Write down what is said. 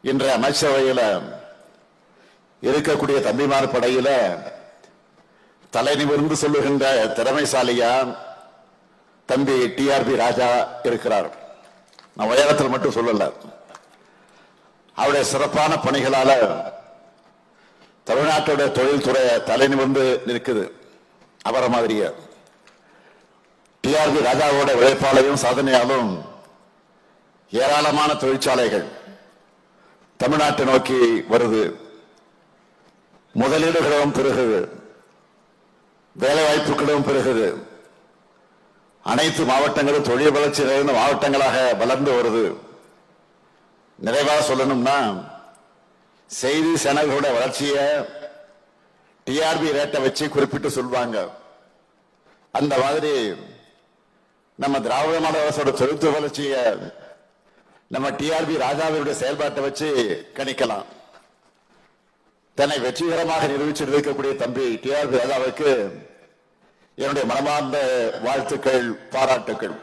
இன்றைய அமைச்சரவையில் இருக்கக்கூடிய தம்பிமார் படையில தலை நிமிர்ந்து சொல்லுகின்ற திறமைசாலியா தம்பி டிஆர்பி ராஜா இருக்கிறார். நான் உயரத்தில் மட்டும் சொல்லல, அவருடைய சிறப்பான பணிகளால தமிழ்நாட்டுடைய தொழில்துறை தலை நிமிர்ந்து நிற்குது. அவரை மாதிரியே டிஆர்பி ராஜாவோட உழைப்பாளையும் சாதனையாலும் ஏராளமான தொழிற்சாலைகள் தமிழ்நாட்டை நோக்கி வருது. முதலீடுகளும் பெருகுது, வேலை வாய்ப்புகளும் பெருகுது. அனைத்து மாவட்டங்களும் தொழில் வளர்ச்சி நிறைந்த மாவட்டங்களாக வளர்ந்து வருது. நிறைவாக சொல்லணும்னா செய்தி சேனல்களோட வளர்ச்சியை டிஆர்பி ரேட்டை வச்சு குறிப்பிட்டு சொல்வாங்க. அந்த மாதிரி நம்ம திராவிட மாடல் அரசோட தொழில்துறை வளர்ச்சியை நம்ம டிஆர்பி ராஜாவுடைய செயல்பாட்டை வச்சு கணிக்கலாம். தன்னை வெற்றிகரமாக நிரூபிச்சிருக்கக்கூடிய தம்பி டிஆர்பி ராஜாவுக்கு என்னுடைய மனமார்ந்த வாழ்த்துக்கள், பாராட்டுக்கள்.